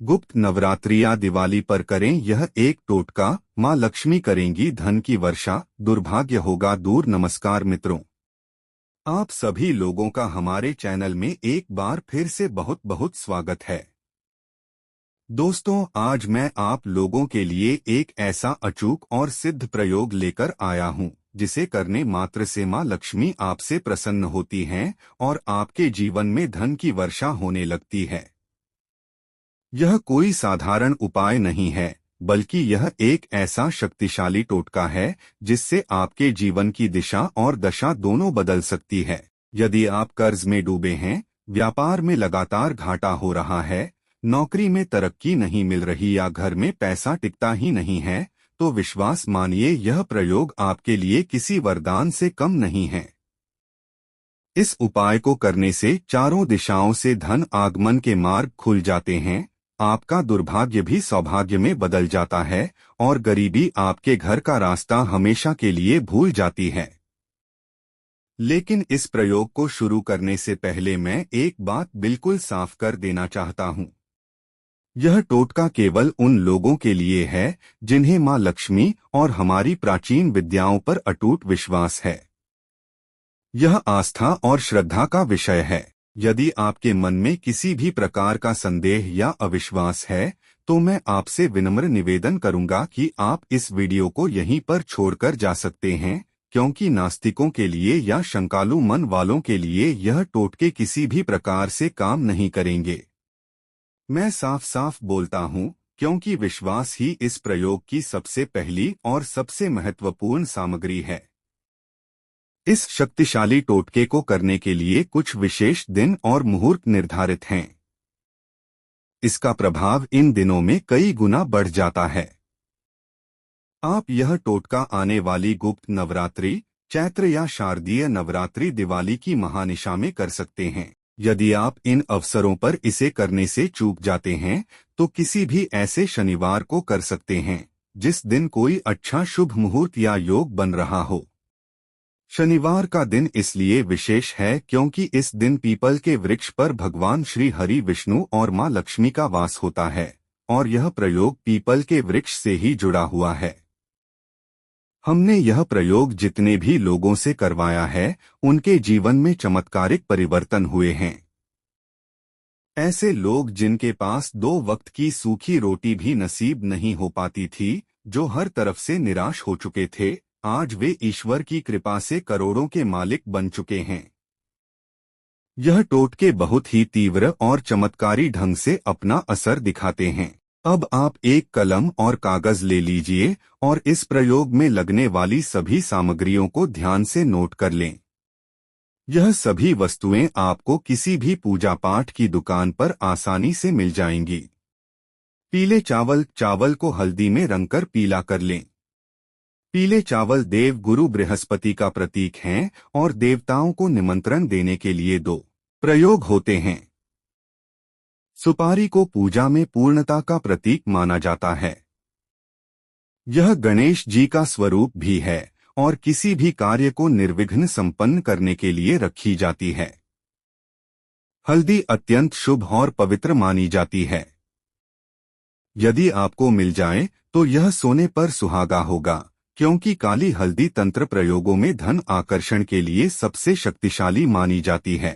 गुप्त नवरात्रि या दिवाली पर करें यह एक टोटका। माँ लक्ष्मी करेंगी धन की वर्षा, दुर्भाग्य होगा दूर। नमस्कार मित्रों, आप सभी लोगों का हमारे चैनल में एक बार फिर से बहुत बहुत स्वागत है। दोस्तों, आज मैं आप लोगों के लिए एक ऐसा अचूक और सिद्ध प्रयोग लेकर आया हूं, जिसे करने मात्र से माँ लक्ष्मी आपसे प्रसन्न होती हैं और आपके जीवन में धन की वर्षा होने लगती है। यह कोई साधारण उपाय नहीं है, बल्कि यह एक ऐसा शक्तिशाली टोटका है जिससे आपके जीवन की दिशा और दशा दोनों बदल सकती है। यदि आप कर्ज में डूबे हैं, व्यापार में लगातार घाटा हो रहा है, नौकरी में तरक्की नहीं मिल रही या घर में पैसा टिकता ही नहीं है, तो विश्वास मानिए यह प्रयोग आपके लिए किसी वरदान से कम नहीं है। इस उपाय को करने से चारों दिशाओं से धन आगमन के मार्ग खुल जाते हैं, आपका दुर्भाग्य भी सौभाग्य में बदल जाता है और गरीबी आपके घर का रास्ता हमेशा के लिए भूल जाती है। लेकिन इस प्रयोग को शुरू करने से पहले मैं एक बात बिल्कुल साफ कर देना चाहता हूं। यह टोटका केवल उन लोगों के लिए है जिन्हें माँ लक्ष्मी और हमारी प्राचीन विद्याओं पर अटूट विश्वास है। यह आस्था और श्रद्धा का विषय है। यदि आपके मन में किसी भी प्रकार का संदेह या अविश्वास है, तो मैं आपसे विनम्र निवेदन करूंगा कि आप इस वीडियो को यहीं पर छोड़कर जा सकते हैं, क्योंकि नास्तिकों के लिए या शंकालु मन वालों के लिए यह टोटके किसी भी प्रकार से काम नहीं करेंगे। मैं साफ साफ बोलता हूं, क्योंकि विश्वास ही इस प्रयोग की सबसे पहली और सबसे महत्वपूर्ण सामग्री है। इस शक्तिशाली टोटके को करने के लिए कुछ विशेष दिन और मुहूर्त निर्धारित हैं। इसका प्रभाव इन दिनों में कई गुना बढ़ जाता है। आप यह टोटका आने वाली गुप्त नवरात्रि, चैत्र या शारदीय नवरात्रि, दिवाली की महानिशा में कर सकते हैं। यदि आप इन अवसरों पर इसे करने से चूक जाते हैं, तो किसी भी ऐसे शनिवार को कर सकते हैं जिस दिन कोई अच्छा शुभ मुहूर्त या योग बन रहा हो। शनिवार का दिन इसलिए विशेष है क्योंकि इस दिन पीपल के वृक्ष पर भगवान श्री हरि विष्णु और माँ लक्ष्मी का वास होता है और यह प्रयोग पीपल के वृक्ष से ही जुड़ा हुआ है। हमने यह प्रयोग जितने भी लोगों से करवाया है, उनके जीवन में चमत्कारिक परिवर्तन हुए हैं। ऐसे लोग जिनके पास 2 वक्त की सूखी रोटी भी नसीब नहीं हो पाती थी, जो हर तरफ से निराश हो चुके थे, आज वे ईश्वर की कृपा से करोड़ों के मालिक बन चुके हैं। यह टोटके बहुत ही तीव्र और चमत्कारी ढंग से अपना असर दिखाते हैं। अब आप एक कलम और कागज ले लीजिए और इस प्रयोग में लगने वाली सभी सामग्रियों को ध्यान से नोट कर लें। यह सभी वस्तुएं आपको किसी भी पूजा पाठ की दुकान पर आसानी से मिल जाएंगी। पीले चावल को हल्दी में रंगकर पीला कर लें। पीले चावल देव गुरु बृहस्पति का प्रतीक हैं और देवताओं को निमंत्रण देने के लिए 2 प्रयोग होते हैं। सुपारी को पूजा में पूर्णता का प्रतीक माना जाता है। यह गणेश जी का स्वरूप भी है और किसी भी कार्य को निर्विघ्न संपन्न करने के लिए रखी जाती है। हल्दी अत्यंत शुभ और पवित्र मानी जाती है। यदि आपको मिल जाए तो यह सोने पर सुहागा होगा, क्योंकि काली हल्दी तंत्र प्रयोगों में धन आकर्षण के लिए सबसे शक्तिशाली मानी जाती है।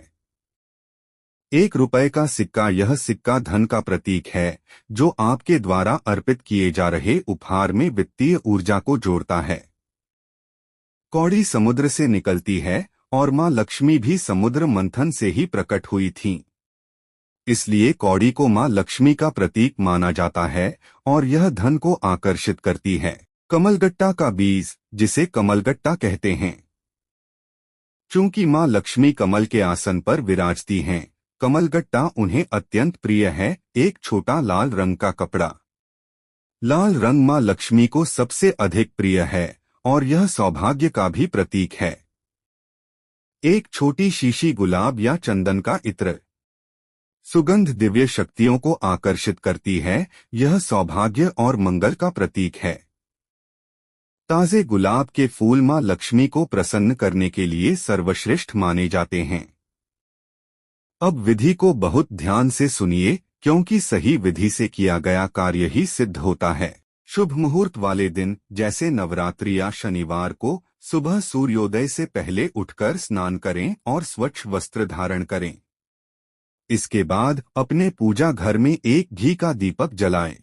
1 रुपए का सिक्का, यह सिक्का धन का प्रतीक है, जो आपके द्वारा अर्पित किए जा रहे उपहार में वित्तीय ऊर्जा को जोड़ता है। कौड़ी समुद्र से निकलती है और माँ लक्ष्मी भी समुद्र मंथन से ही प्रकट हुई थीं। इसलिए कौड़ी को माँ लक्ष्मी का प्रतीक माना जाता है और यह धन को आकर्षित करती है। कमलगट्टा का बीज, जिसे कमलगट्टा कहते हैं, चूंकि माँ लक्ष्मी कमल के आसन पर विराजती हैं, कमलगट्टा उन्हें अत्यंत प्रिय है। एक छोटा लाल रंग का कपड़ा। लाल रंग माँ लक्ष्मी को सबसे अधिक प्रिय है और यह सौभाग्य का भी प्रतीक है। एक छोटी शीशी गुलाब या चंदन का इत्र। सुगंध दिव्य शक्तियों को आकर्षित करती है, यह सौभाग्य और मंगल का प्रतीक है। ताजे गुलाब के फूल माँ लक्ष्मी को प्रसन्न करने के लिए सर्वश्रेष्ठ माने जाते हैं। अब विधि को बहुत ध्यान से सुनिए, क्योंकि सही विधि से किया गया कार्य ही सिद्ध होता है। शुभ मुहूर्त वाले दिन जैसे नवरात्रि या शनिवार को सुबह सूर्योदय से पहले उठकर स्नान करें और स्वच्छ वस्त्र धारण करें। इसके बाद अपने पूजा घर में एक घी का दीपक जलाएं।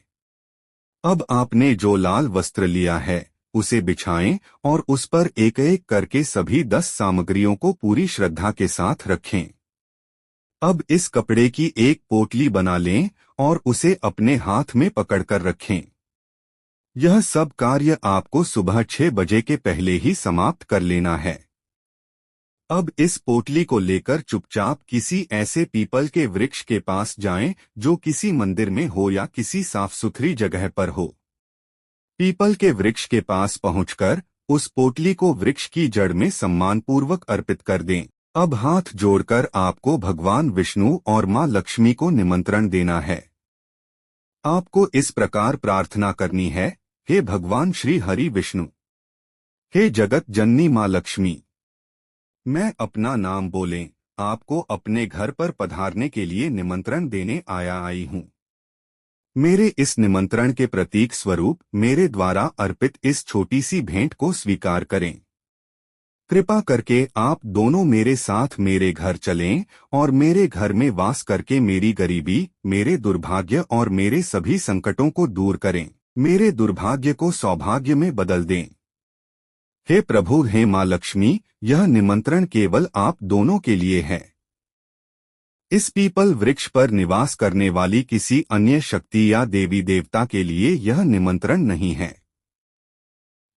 अब आपने जो लाल वस्त्र लिया है उसे बिछाएं और उस पर एक एक करके सभी 10 सामग्रियों को पूरी श्रद्धा के साथ रखें। अब इस कपड़े की एक पोटली बना लें और उसे अपने हाथ में पकड़कर रखें। यह सब कार्य आपको सुबह 6 बजे के पहले ही समाप्त कर लेना है। अब इस पोटली को लेकर चुपचाप किसी ऐसे पीपल के वृक्ष के पास जाएं जो किसी मंदिर में हो या किसी साफ सुथरी जगह पर हो। पीपल के वृक्ष के पास पहुंचकर उस पोटली को वृक्ष की जड़ में सम्मानपूर्वक अर्पित कर दें। अब हाथ जोड़कर आपको भगवान विष्णु और मां लक्ष्मी को निमंत्रण देना है। आपको इस प्रकार प्रार्थना करनी है, हे भगवान श्री हरि विष्णु, हे जगत जननी मां लक्ष्मी, मैं अपना नाम बोलें आपको अपने घर पर पधारने के लिए निमंत्रण देने आई हूँ। मेरे इस निमंत्रण के प्रतीक स्वरूप मेरे द्वारा अर्पित इस छोटी सी भेंट को स्वीकार करें। कृपा करके आप दोनों मेरे साथ मेरे घर चलें और मेरे घर में वास करके मेरी गरीबी, मेरे दुर्भाग्य और मेरे सभी संकटों को दूर करें, मेरे दुर्भाग्य को सौभाग्य में बदल दें। हे प्रभु, हे मां लक्ष्मी, यह निमंत्रण केवल आप दोनों के लिए है। इस पीपल वृक्ष पर निवास करने वाली किसी अन्य शक्ति या देवी देवता के लिए यह निमंत्रण नहीं है।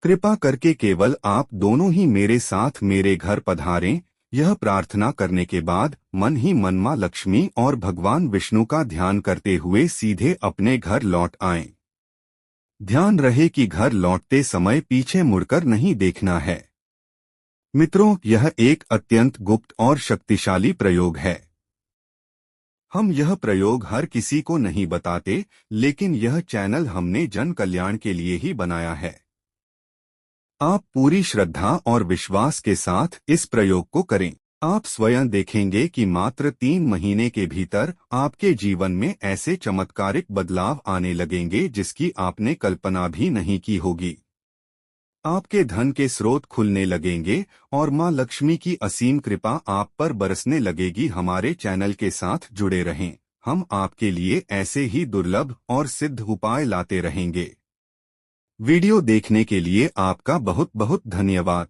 कृपा करके केवल आप दोनों ही मेरे साथ मेरे घर पधारें। यह प्रार्थना करने के बाद मन ही मन मां लक्ष्मी और भगवान विष्णु का ध्यान करते हुए सीधे अपने घर लौट आएं। ध्यान रहे कि घर लौटते समय पीछे मुड़कर नहीं देखना है। मित्रों, यह एक अत्यंत गुप्त और शक्तिशाली प्रयोग है। हम यह प्रयोग हर किसी को नहीं बताते, लेकिन यह चैनल हमने जन कल्याण के लिए ही बनाया है। आप पूरी श्रद्धा और विश्वास के साथ इस प्रयोग को करें। आप स्वयं देखेंगे कि मात्र 3 महीने के भीतर आपके जीवन में ऐसे चमत्कारिक बदलाव आने लगेंगे जिसकी आपने कल्पना भी नहीं की होगी। आपके धन के स्रोत खुलने लगेंगे और मां लक्ष्मी की असीम कृपा आप पर बरसने लगेगी। हमारे चैनल के साथ जुड़े रहें, हम आपके लिए ऐसे ही दुर्लभ और सिद्ध उपाय लाते रहेंगे। वीडियो देखने के लिए आपका बहुत बहुत धन्यवाद।